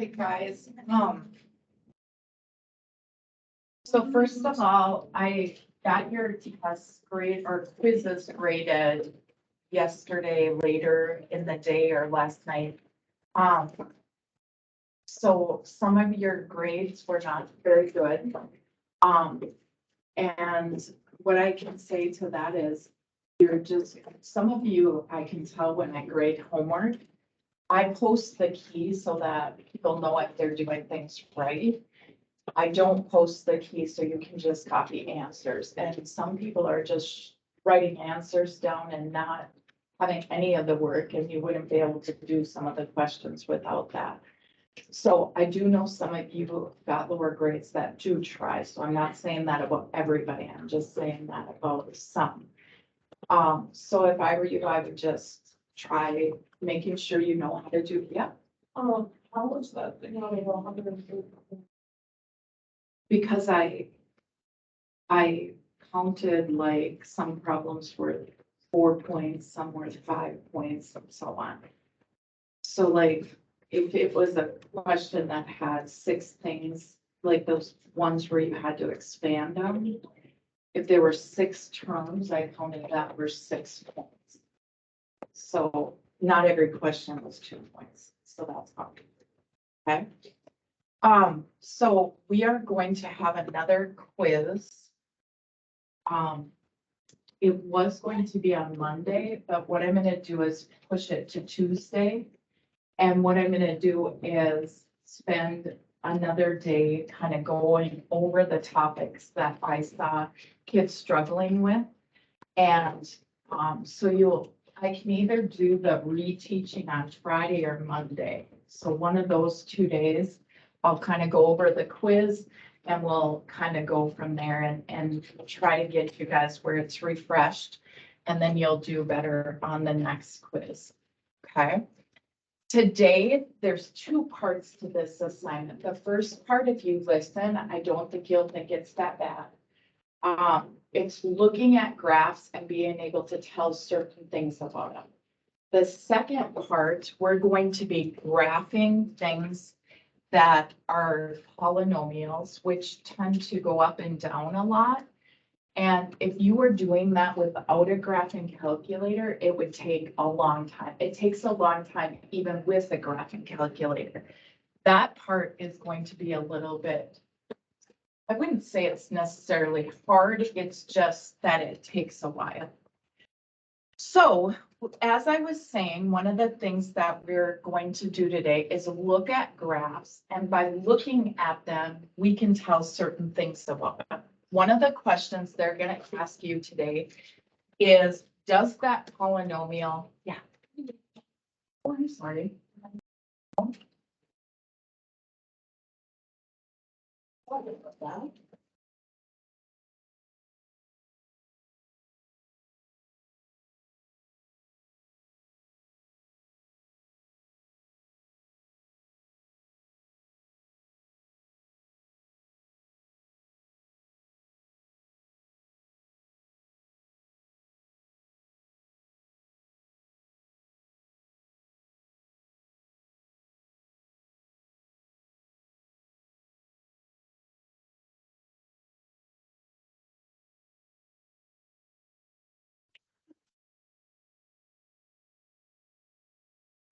right, guys. So first of all, I got your test grade or quizzes graded yesterday, later in the day or last night. So some of your grades were not very good. And what I can say to that is you're just, some of you, I can tell when I grade homework, I post the key so that people know if they're doing things right. I don't post the key so you can just copy answers. And some people are just writing answers down and not having any of the work, and you wouldn't be able to do some of the questions without that. So I do know some of you got lower grades that do try, so I'm not saying that about everybody, I'm just saying that about some. So if I were you, I would just try making sure you know how to do, yeah. How was that thing? How many 150? Because I counted like some problems were 4 points, some were 5 points, and so on. So like, if it was a question that had 6 things, like those ones where you had to expand them, if there were 6 terms, I counted that were 6 points. So not every question was 2 points, so that's how. Okay. So we are going to have another quiz. It was going to be on Monday, but what I'm gonna do is push it to Tuesday. And what I'm gonna do is spend another day kind of going over the topics that I saw kids struggling with. And, so I can either do the reteaching on Friday or Monday. So one of those 2 days, I'll kind of go over the quiz and we'll kind of go from there and try to get you guys where it's refreshed. And then you'll do better on the next quiz. Okay. Today, there's 2 parts to this assignment. The first part, if you listen, I don't think you'll think it's that bad. It's looking at graphs and being able to tell certain things about them. The second part, we're going to be graphing things that are polynomials, which tend to go up and down a lot. And if you were doing that without a graphing calculator, it would take a long time. It takes a long time even with a graphing calculator. That part is going to be a little bit, I wouldn't say it's necessarily hard, it's just that it takes a while. So as I was saying, one of the things that we're going to do today is look at graphs, and by looking at them, we can tell certain things about them. One of the questions they're going to ask you today is, does that polynomial, yeah. Oh, I'm sorry. What about that?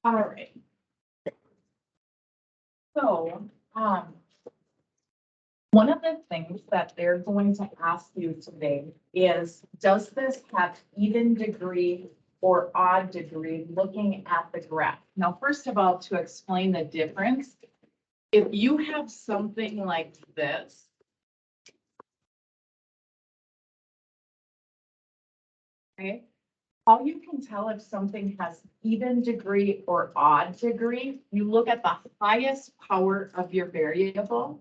All right. So, one of the things that they're going to ask you today is, does this have even degree or odd degree looking at the graph? Now, first of all, to explain the difference, if you have something like this, okay, how you can tell if something has even degree or odd degree, you look at the highest power of your variable.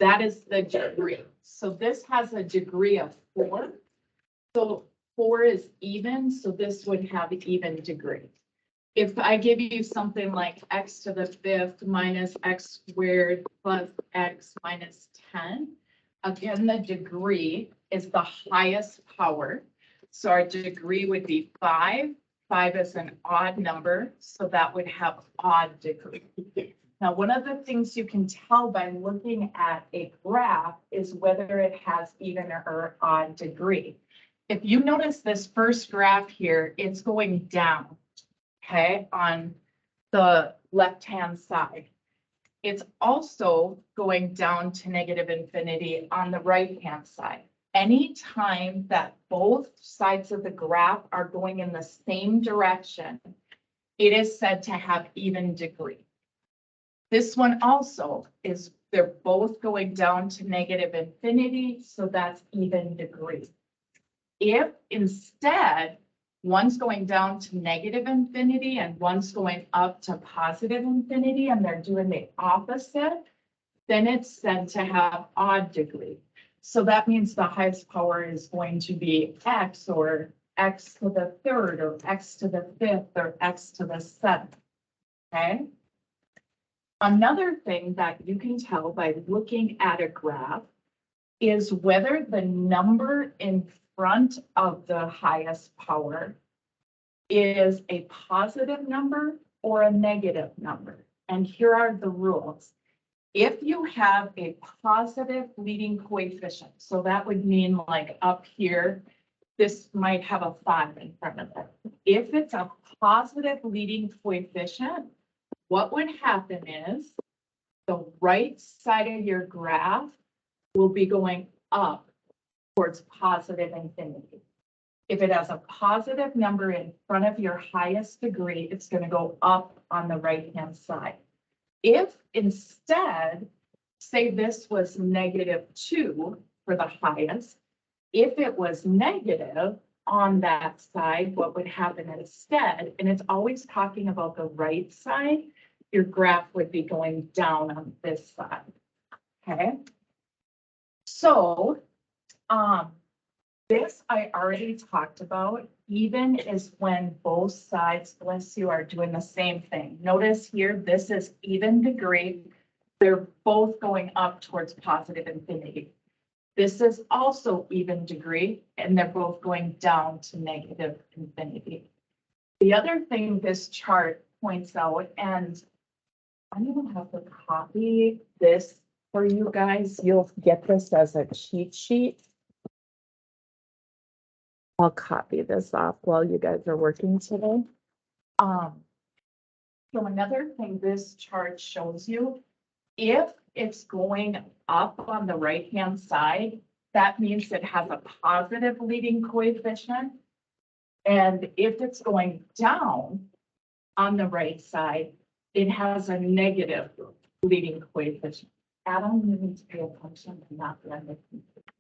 That is the degree. So this has a degree of 4. So 4 is even, so this would have even degree. If I give you something like x to the 5th minus x squared plus x minus 10, again, the degree is the highest power. So our degree would be 5. 5 is an odd number, so that would have odd degree. Now, one of the things you can tell by looking at a graph is whether it has even or odd degree. If you notice this first graph here, it's going down, okay, on the left-hand side. It's also going down to negative infinity on the right-hand side. Anytime that both sides of the graph are going in the same direction, it is said to have even degree. This one also is, they're both going down to negative infinity, so that's even degree. If instead, one's going down to negative infinity and one's going up to positive infinity and they're doing the opposite, then it's said to have odd degree. So that means the highest power is going to be x, or x to the third, or x to the fifth, or x to the seventh, okay? Another thing that you can tell by looking at a graph is whether the number in front of the highest power is a positive number or a negative number. And here are the rules. If you have a positive leading coefficient, so that would mean like up here, this might have a 5 in front of it. If it's a positive leading coefficient, what would happen is the right side of your graph will be going up towards positive infinity. If it has a positive number in front of your highest degree, it's going to go up on the right-hand side. If instead, say this was -2 for the highest, if it was negative on that side, what would happen instead, and it's always talking about the right side, your graph would be going down on this side, okay? So, this I already talked about. Even is when both sides, bless you, are doing the same thing. Notice here, this is even degree. They're both going up towards positive infinity. This is also even degree, and they're both going down to negative infinity. The other thing this chart points out, and I'm gonna have to copy this for you guys. You'll get this as a cheat sheet. I'll copy this off while you guys are working today. So another thing this chart shows you, if it's going up on the right-hand side, that means it has a positive leading coefficient. And if it's going down on the right side, it has a negative leading coefficient. Adam, you need to pay attention and not run the computer.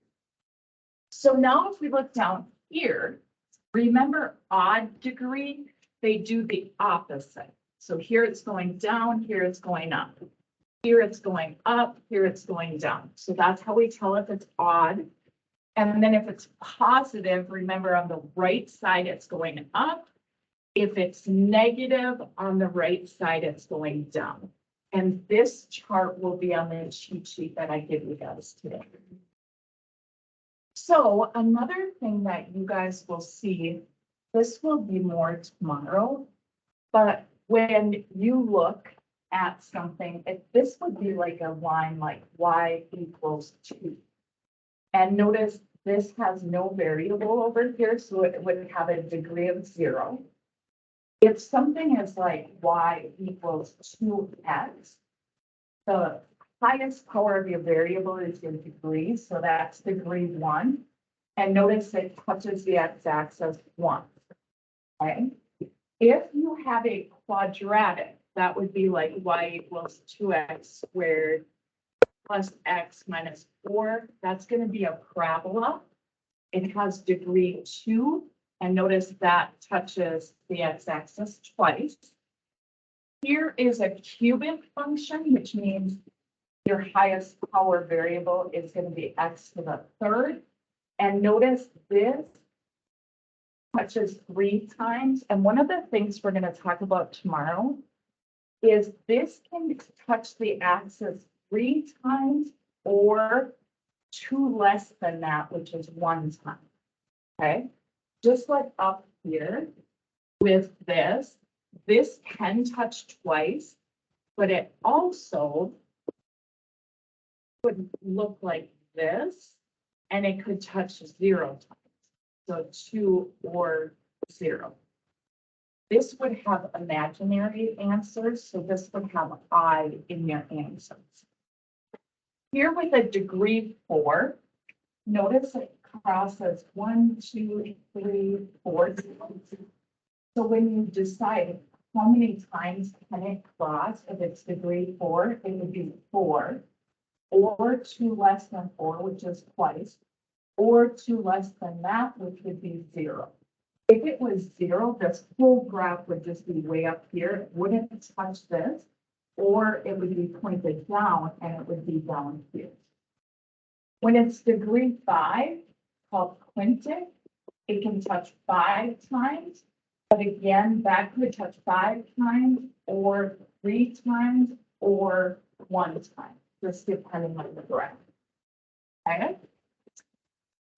So now if we look down here, remember odd degree, they do the opposite. So here it's going down, here it's going up. Here it's going up, here it's going down. So that's how we tell if it's odd. And then if it's positive, remember on the right side, it's going up. If it's negative on the right side, it's going down. And this chart will be on the cheat sheet that I give you guys today. So another thing that you guys will see, this will be more tomorrow, but when you look at something, this would be like a line like y equals 2. And notice this has no variable over here, so it would have a degree of 0. If something is like y equals 2x, the highest power of your variable is your degree, so that's degree 1. And notice it touches the x-axis once, okay? If you have a quadratic, that would be like y equals 2x squared plus x minus 4. That's going to be a parabola. It has degree 2, and notice that touches the x-axis twice. Here is a cubic function, which means your highest power variable is going to be x to the 3rd. And notice this touches 3 times. And one of the things we're going to talk about tomorrow is this can touch the axis 3 times or 2 less than that, which is 1 time. Okay, just like up here with this can touch twice. but it also would look like this, and it could touch 0 times. So 2 or 0. This would have imaginary answers, so this would have I in your answers. Here with a degree 4, notice it crosses 1, 2, 3, 4. So when you decide how many times can it cross, if it's degree 4, it would be 4, or 2 less than 4, which is twice, or 2 less than that, which would be 0. If it was 0, this whole graph would just be way up here. It wouldn't touch this, or it would be pointed down and it would be down here. When it's degree 5, called quintic, it can touch 5 times. But again, that could touch 5 times, or 3 times, or 1 time, just depending on the graph. Okay?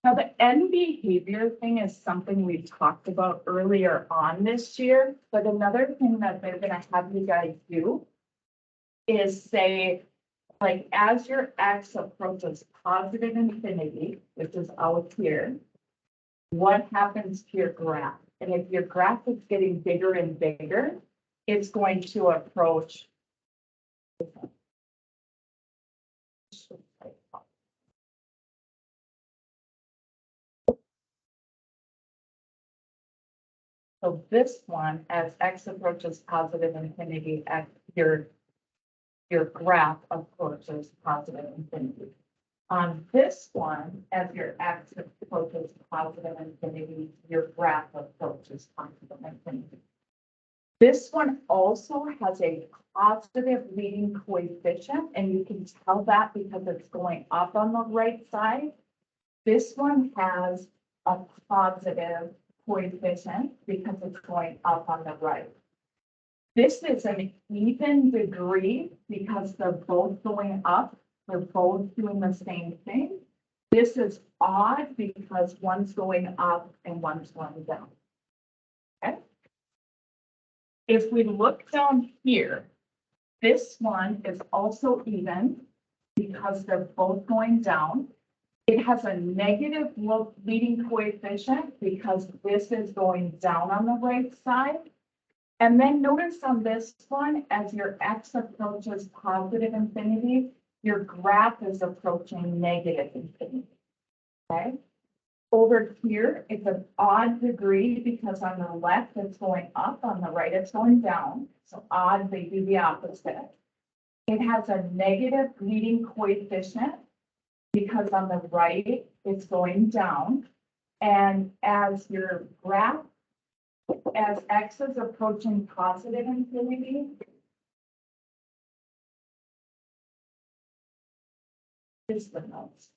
Now, the end behavior thing is something we talked about earlier on this year, but another thing that they're gonna have you guys do is say, like, as your x approaches positive infinity, which is out here, what happens to your graph? And if your graph is getting bigger and bigger, it's going to approach. So this one, as x approaches positive infinity, at your graph approaches positive infinity. On this one, as your x approaches positive infinity, your graph approaches positive infinity. This one also has a positive leading coefficient, and you can tell that because it's going up on the right side. This one has a positive coefficient because it's going up on the right. This is an even degree because they're both going up. They're both doing the same thing. This is odd because one's going up and one's going down. Okay. If we look down here, this one is also even because they're both going down. It has a negative leading coefficient because this is going down on the right side. And then notice on this one, as your x approaches positive infinity, your graph is approaching negative infinity. Okay. Over here, it's an odd degree because on the left, it's going up, on the right, it's going down. So odd, they do the opposite. It has a negative leading coefficient because on the right, it's going down. And as your graph, as x is approaching positive infinity, is the notes.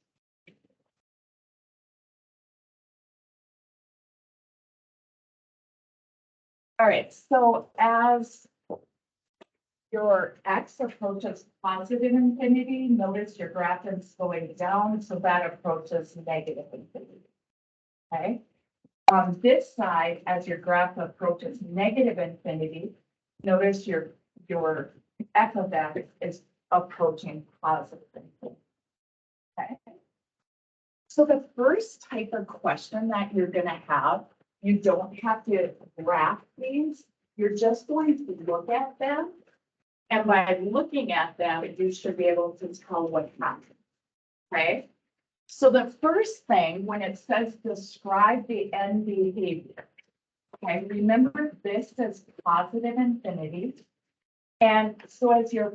All right, so as your x approaches positive infinity, notice your graph is going down, so that approaches negative infinity. Okay. On this side, as your graph approaches negative infinity, notice your f of x is approaching positive infinity. Okay. So the first type of question that you're going to have, you don't have to graph these. You're just going to look at them. And by looking at them, you should be able to tell what happened. Okay. So the first thing, when it says describe the end behavior, okay, remember this is positive infinity. And so as your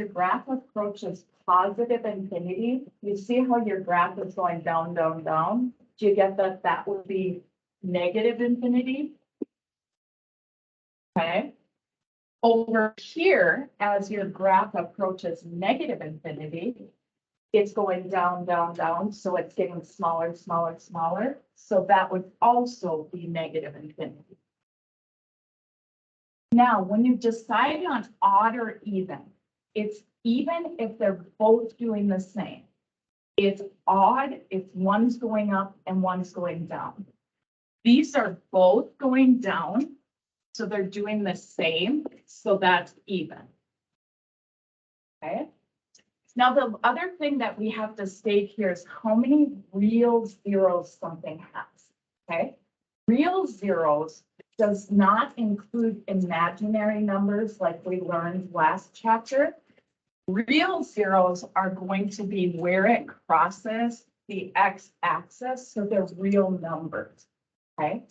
graph approaches positive infinity, you see how your graph is going down, down, down. Do you get that that would be negative infinity? Okay. Over here, as your graph approaches negative infinity, it's going down, down, down. So it's getting smaller, smaller, smaller. So that would also be negative infinity. Now, when you decide on odd or even, it's even if they're both doing the same. It's odd if one's going up and one's going down. These are both going down, so they're doing the same, so that's even. Okay. Now, the other thing that we have to state here is how many real zeros something has, okay? Real zeros does not include imaginary numbers like we learned last chapter. Real zeros are going to be where it crosses the x-axis, so they're real numbers, okay?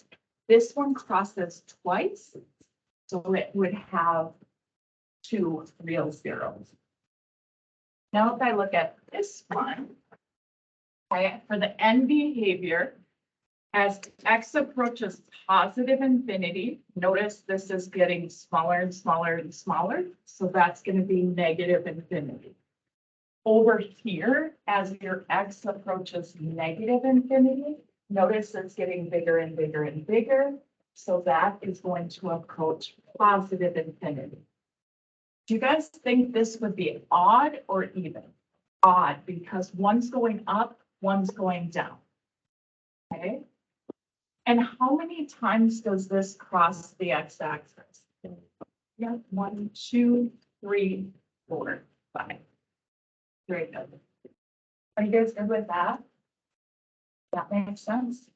This one crosses twice, so it would have 2 real zeros. Now, if I look at this one, okay, for the end behavior, as x approaches positive infinity, notice this is getting smaller and smaller and smaller, so that's going to be negative infinity. Over here, as your x approaches negative infinity, notice it's getting bigger and bigger and bigger, so that is going to approach positive infinity. Do you guys think this would be odd or even? Odd, because one's going up, one's going down. Okay. And how many times does this cross the x-axis? Yeah, 1, 2, 3, 4, 5. Very good. Are you guys good with that? That makes sense.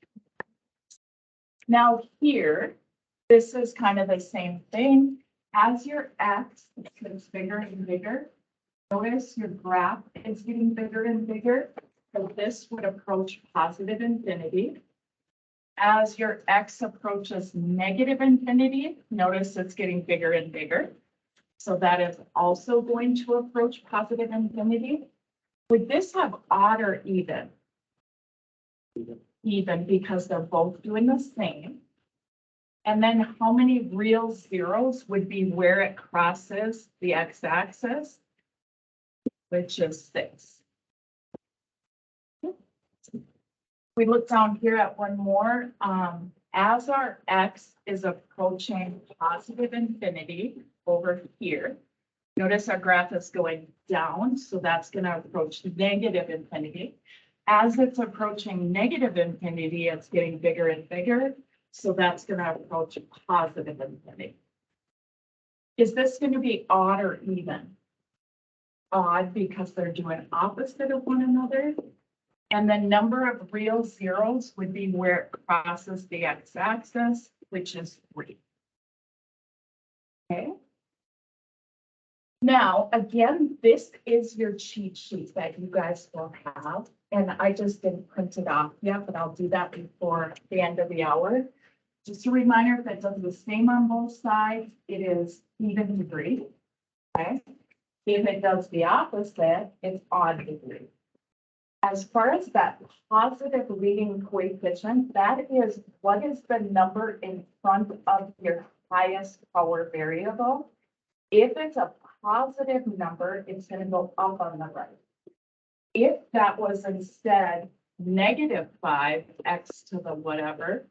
Now here, this is kind of the same thing. As your x gets bigger and bigger, notice your graph is getting bigger and bigger. So this would approach positive infinity. As your x approaches negative infinity, notice it's getting bigger and bigger. So that is also going to approach positive infinity. Would this have odd or even? Even, because they're both doing the same. And then how many real zeros would be where it crosses the x-axis, which is 6. We look down here at one more. As our x is approaching positive infinity over here, notice our graph is going down, so that's going to approach negative infinity. As it's approaching negative infinity, it's getting bigger and bigger. So that's going to approach positive infinity. Is this going to be odd or even? Odd, because they're doing opposite of one another. And the number of real zeros would be where it crosses the x-axis, which is 3. Okay. Now, again, this is your cheat sheet that you guys will have. And I just didn't print it off yet, but I'll do that before the end of the hour. Just a reminder, if it does the same on both sides, it is even degree. Okay. If it does the opposite, it's odd degree. As far as that positive leading coefficient, that is what is the number in front of your highest power variable. If it's a positive number, it's going to go up on the right. If that was instead -5 x to the whatever,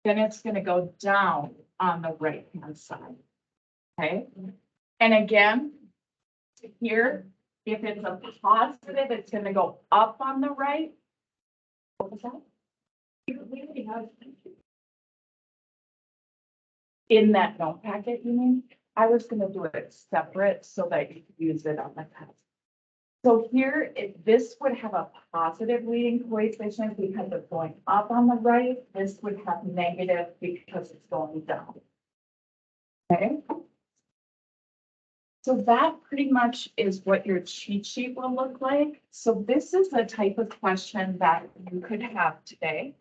then it's going to go down on the right-hand side. Okay. And again, here, if it's a positive, it's going to go up on the right. What was that? In that note packet, you mean? I was going to do it separate so that you could use it on the test. So here, this would have a positive leading coefficient because it's going up on the right. This would have negative because it's going down. Okay. So that pretty much is what your cheat sheet will look like. So this is the type of question that you could have today,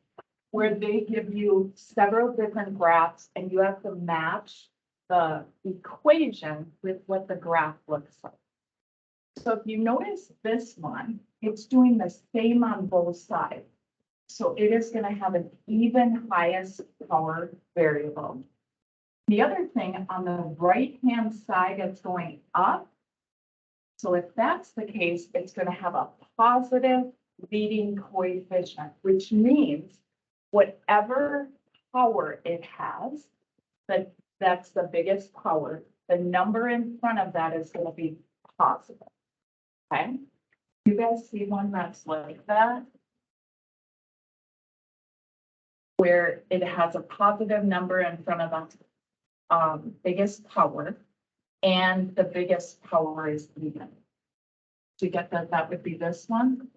where they give you several different graphs and you have to match the equation with what the graph looks like. So if you notice this one, it's doing the same on both sides. So it is going to have an even highest power variable. The other thing on the right-hand side, it's going up. So if that's the case, it's going to have a positive leading coefficient, which means whatever power it has, that's the biggest power. The number in front of that is going to be positive. Okay. You guys see one that's like that? Where it has a positive number in front of the biggest power, and the biggest power is even. To get that, that would be this one.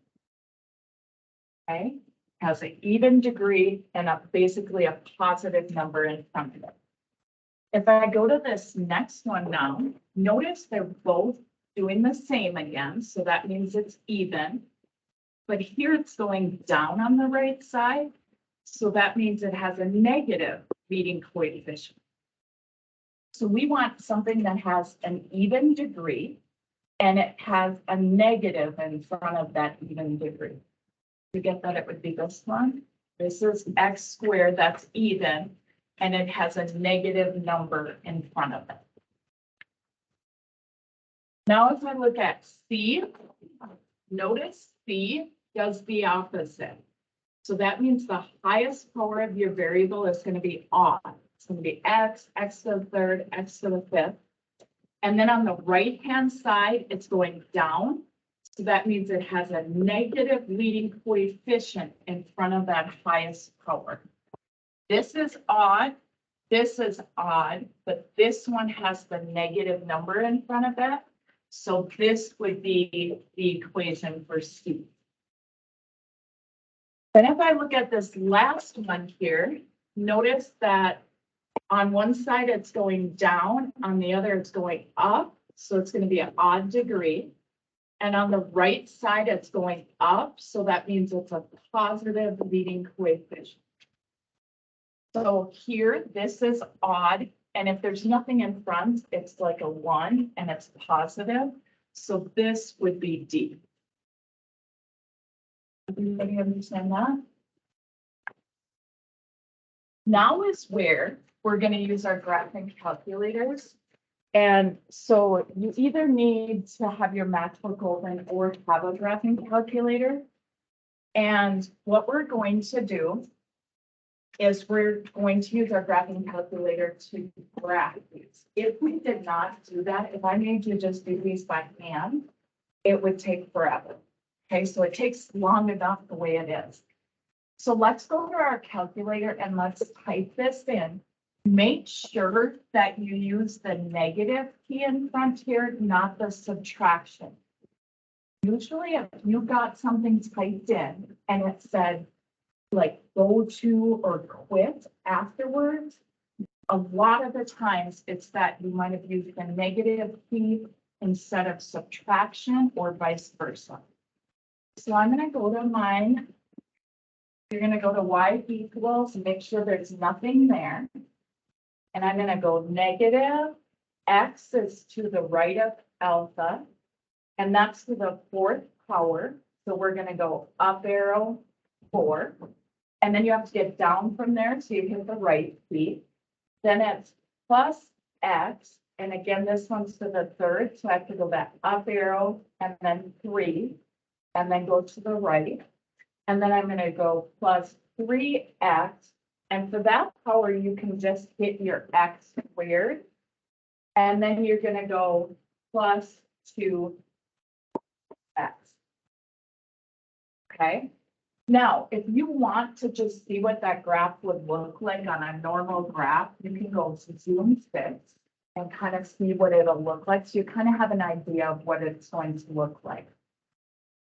Okay, has an even degree and basically a positive number in front of it. If I go to this next one now, notice they're both doing the same again, so that means it's even. But here it's going down on the right side, so that means it has a negative leading coefficient. So we want something that has an even degree and it has a negative in front of that even degree. To get that, it would be this one. This is x squared, that's even, and it has a negative number in front of it. Now, if I look at C, notice C does the opposite. So that means the highest power of your variable is going to be odd. It's going to be x, x to the third, x to the fifth. And then on the right-hand side, it's going down. So that means it has a negative leading coefficient in front of that highest power. This is odd, but this one has the negative number in front of it. So this would be the equation for C. Then if I look at this last one here, notice that on one side it's going down, on the other it's going up. So it's going to be an odd degree. And on the right side, it's going up. So that means it's a positive leading coefficient. So here, this is odd. And if there's nothing in front, it's like a 1 and it's positive. So this would be D. Everybody understand that? Now is where we're going to use our graphing calculators. And so you either need to have your matchbook open or have a graphing calculator. And what we're going to do is we're going to use our graphing calculator to graph these. If we did not do that, if I made you just do these by hand, it would take forever. Okay, so it takes long enough the way it is. So let's go to our calculator and let's type this in. Make sure that you use the negative key in front here, not the subtraction. Usually if you got something typed in and it said like go to or quit afterwards, a lot of the times it's that you might have used the negative key instead of subtraction or vice versa. So I'm going to go to mine. You're going to go to y equals and make sure there's nothing there. And I'm going to go negative, x is to the right of alpha, and that's to the fourth power. So we're going to go up arrow 4. And then you have to get down from there, so you hit the right key. Then it's plus x, and again, this one's to the third, so I have to go back up arrow, and then 3, and then go to the right. And then I'm going to go plus 3x. And for that power, you can just hit your x squared. And then you're going to go plus 2x. Okay. Now, if you want to just see what that graph would look like on a normal graph, you can go to Zoom 6 and kind of see what it'll look like. So you kind of have an idea of what it's going to look like.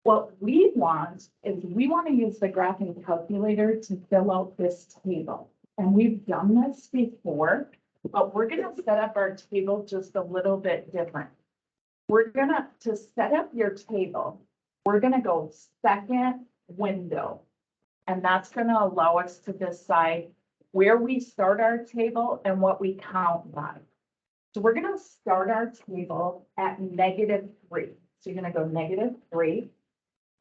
What we want is we want to use the graphing calculator to fill out this table. And we've done this before, but we're going to set up our table just a little bit different. We're going to set up your table, we're going to go second window. And that's going to allow us to decide where we start our table and what we count by. So we're going to start our table at -3. So you're going to go -3.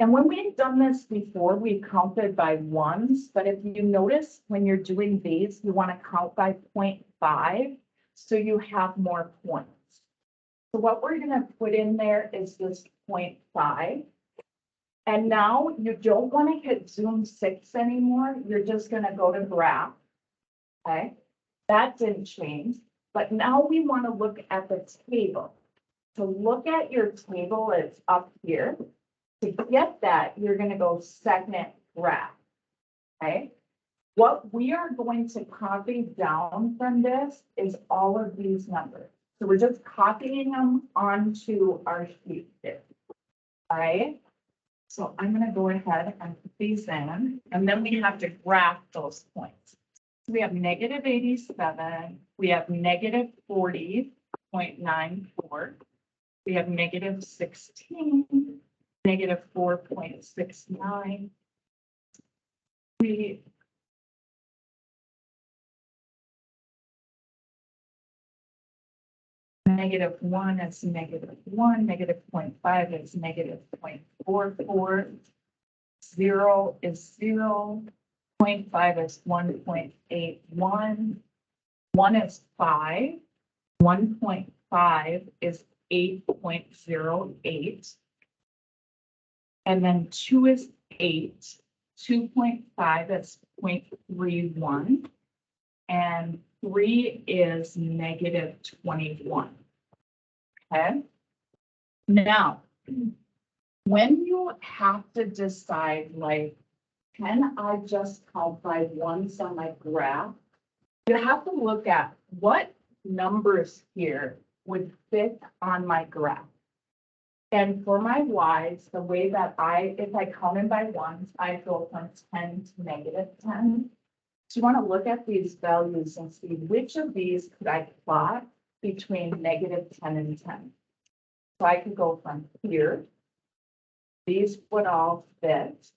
And when we've done this before, we counted by ones, but if you notice when you're doing these, you want to count by 0.5, so you have more points. So what we're going to put in there is this 0.5. And now you don't want to hit Zoom 6 anymore. You're just going to go to graph. Okay, that didn't change, but now we want to look at the table. To look at your table, it's up here. To get that, you're going to go second graph. Okay. What we are going to copy down from this is all of these numbers. So we're just copying them onto our sheet here. Right? So I'm gonna go ahead and put these in, and then we have to graph those points. So we have negative 87, we have negative 40.94, we have negative 16, negative 4.69. We negative 1 is negative 1, negative 0.5 is negative 0.44, 0 is 0, 0.5 is 1.81, 1 is 5, 1.5 is 8.08, and then 2 is 8, 2.5 is 0.31, and 3 is negative 21. Okay? Now, when you have to decide, like, can I just count by ones on my graph? You have to look at what numbers here would fit on my graph. And for my y's, the way that if I count them by ones, I go from 10 to negative 10. So you want to look at these values and see which of these could I plot between negative 10 and 10. So I could go from here. These would all fit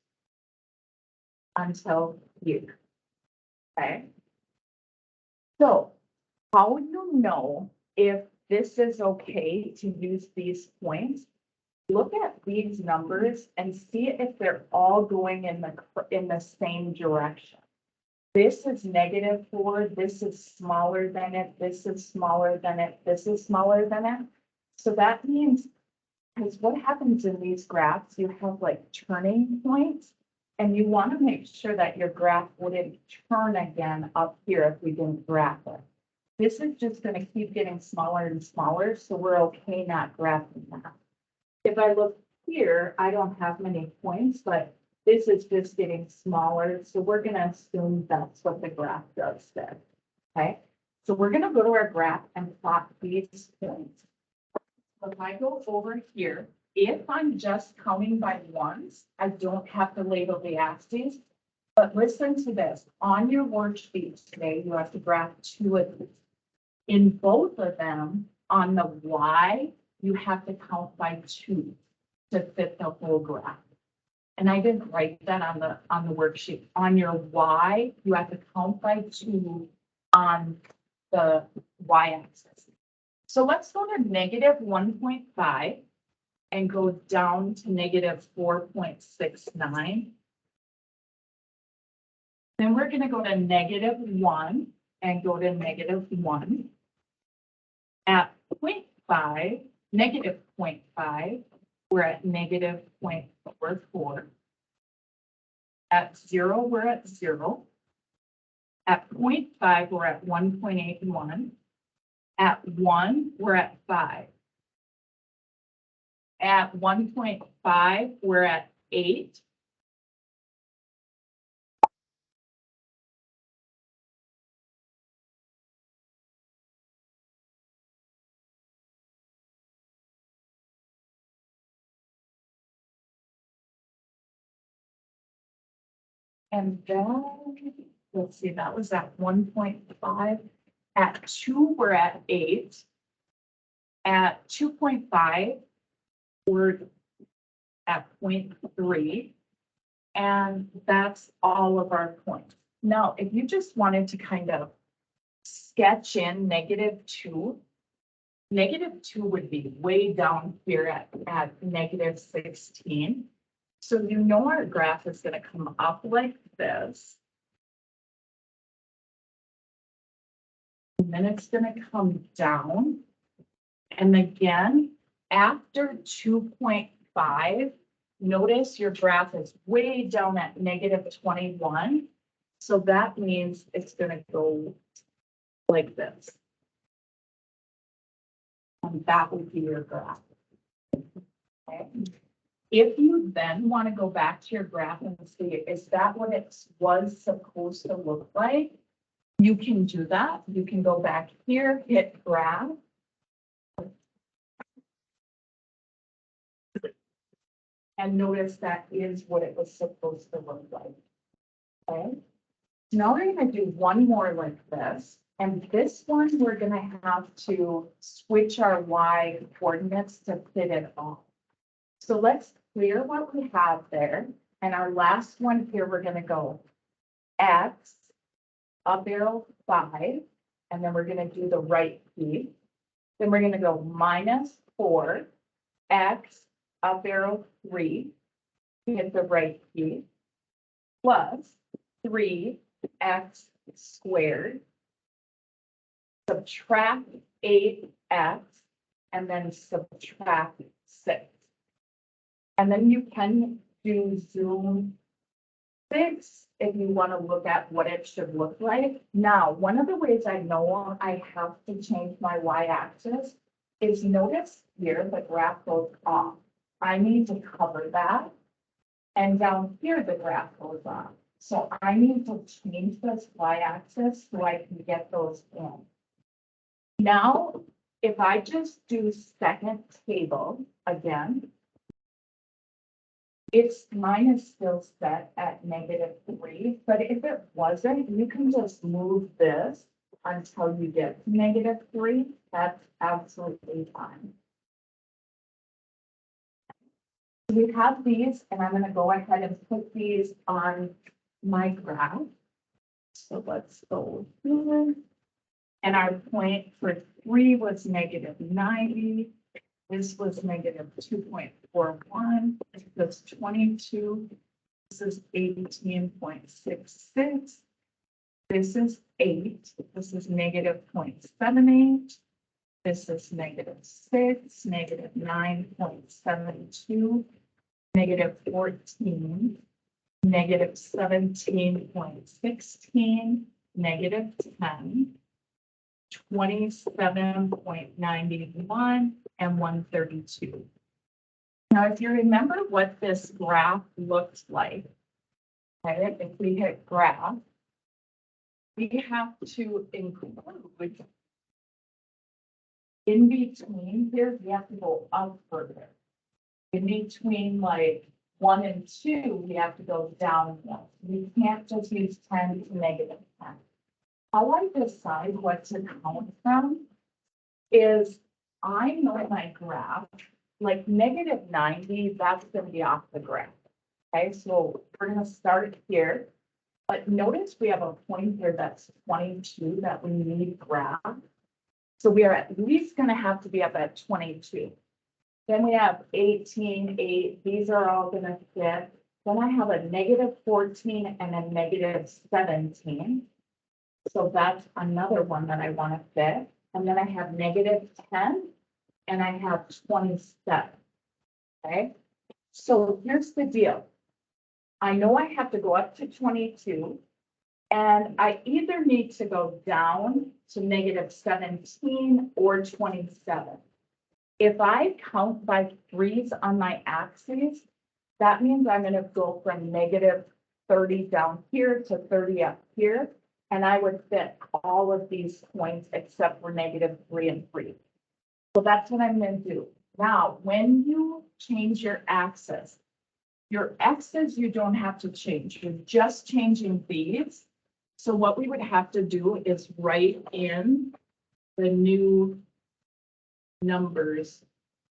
until here. Okay. So how would you know if this is okay to use these points? Look at these numbers and see if they're all going in the same direction. This is negative 4, this is smaller than it, this is smaller than it, this is smaller than it. So that means, because what happens in these graphs, you have like turning points, and you want to make sure that your graph wouldn't turn again up here if we didn't graph it. This is just going to keep getting smaller and smaller, so we're okay not graphing that. If I look here, I don't have many points, but this is just getting smaller, so we're going to assume that's what the graph does there. Okay, so we're going to go to our graph and plot these points. So if I go over here, if I'm just counting by ones, I don't have to label the axes. But listen to this, on your worksheet today, you have to graph 2 of these. In both of them, on the Y, you have to count by 2 to fit the whole graph. And I didn't write that on the worksheet. On your Y, you have to count by 2 on the Y-axis. So let's go to negative 1.5 and go down to negative 4.69. Then we're going to go to negative 1 and go to negative 1. At 0.5, negative 0.5, we're at negative 0.44. At 0, we're at 0. At 0.5, we're at 1.81. At 1, we're at 5. At 1.5, we're at 8. And then, let's see, that was at 1.5. At 2, we're at 8. At 2.5, we're at 0.3. And that's all of our points. Now, if you just wanted to kind of sketch in negative 2 would be way down here at negative 16. So you know our graph is going to come up like this. And then it's going to come down. And again, after 2.5, notice your graph is way down at negative 21. So that means it's going to go like this. And that would be your graph. Okay. If you then want to go back to your graph and see, is that what it was supposed to look like? You can do that. You can go back here, hit graph. And notice that is what it was supposed to look like. Okay, now we're gonna do one more like this, and this one, we're gonna have to switch our Y coordinates to fit it all. So let's clear what we have there, and our last one here, we're gonna go X, up arrow 5, and then we're gonna do the right key. Then we're gonna go -4, X, up arrow 3, hit the right key, plus 3x squared, subtract 8x, and then subtract 6. And then you can do Zoom 6 if you want to look at what it should look like. Now, one of the ways I know I have to change my y-axis is notice here the graph goes off. I need to cover that. And down here, the graph goes on. So I need to change this y-axis so I can get those in. Now, if I just do second table again, mine is still set at -3, but if it wasn't, you can just move this until you get to -3. That's absolutely fine. We have these, and I'm gonna go ahead and put these on my graph. So let's go here. And our point for 3 was -90. This was -2.41. This was 22. This is 18.66. This is 8. This is -0.78. This is -6, -9.72, -14, -17.16, -10, 27.91, and 132. Now, if you remember what this graph looks like, okay, if we hit graph, we have to include in between here, we have to go up further. In between like 1 and 2, we have to go down 1. We can't just use 10 to -10. How I decide what to count from is I know my graph, like -90, that's gonna be off the graph. Okay, so we're gonna start here. But notice we have a point here that's 22 that we need graph. So we are at least gonna have to be up at 22. Then we have 18, 8, these are all gonna fit. Then I have a -14 and a -17. So that's another one that I wanna fit. And then I have -10 and I have 27, okay? So here's the deal. I know I have to go up to 22. And I either need to go down to -17 or 27. If I count by 3s on my axes, that means I'm gonna go from -30 down here to 30 up here. And I would fit all of these points except for -3 and 3. So that's what I'm gonna do. Now, when you change your axis you don't have to change. You're just changing these. So what we would have to do is write in the new numbers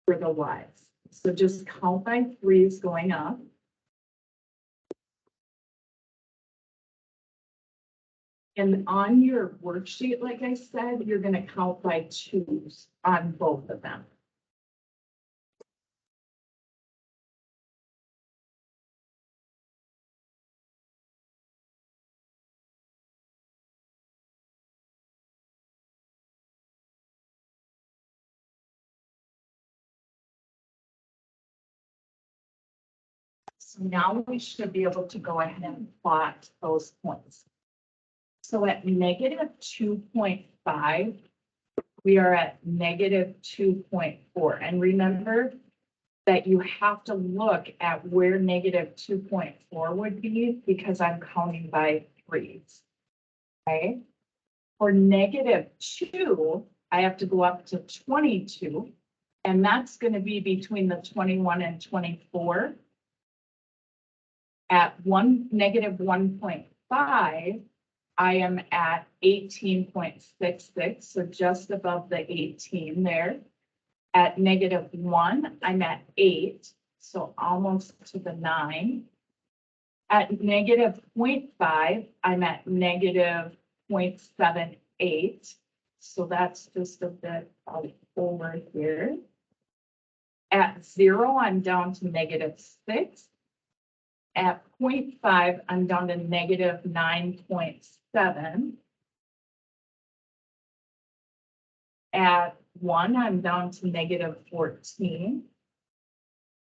for the Ys. So just count by 3s going up. And on your worksheet, like I said, you're going to count by 2s on both of them. So now we should be able to go ahead and plot those points. So at -2.5, we are at -2.4. And remember that you have to look at where -2.4 would be because I'm counting by 3s. Okay. For -2, I have to go up to 22. And that's going to be between the 21 and 24. At negative 1.5, I am at 18.66, so just above the 18 there. At negative 1, I'm at 8, so almost to the 9. At negative 0.5, I'm at negative 0.78, so that's just a bit over here. At 0, I'm down to negative 6. At 0.5, I'm down to negative 9.7. At 1, I'm down to negative 14.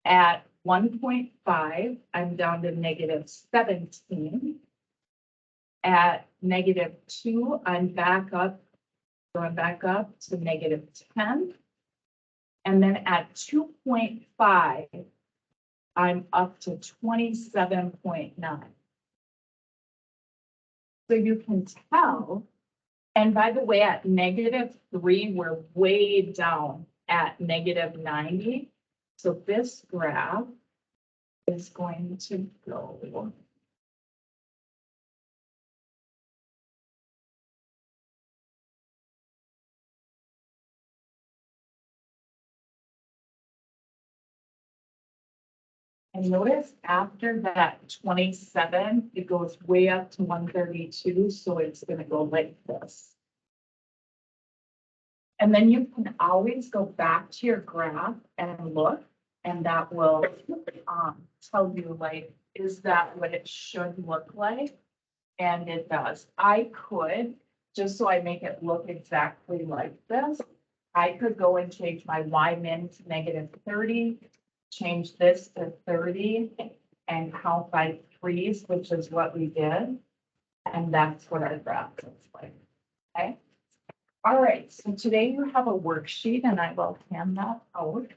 At 1.5, I'm down to negative 17. At negative 2, I'm going back up to negative 10. And then at 2.5, I'm up to 27.9. So you can tell, and by the way, at negative 3, we're way down at negative 90. So this graph is going to go. And notice after that 27, it goes way up to 132, so it's gonna go like this. And then you can always go back to your graph and look, and that will tell you, like, is that what it should look like? And it does. I could, just so I make it look exactly like this, I could go and change my Y min to negative 30, change this to 30, and count by 3s, which is what we did. And that's what our graph looks like. Okay. All right, so today you have a worksheet and I will hand that out.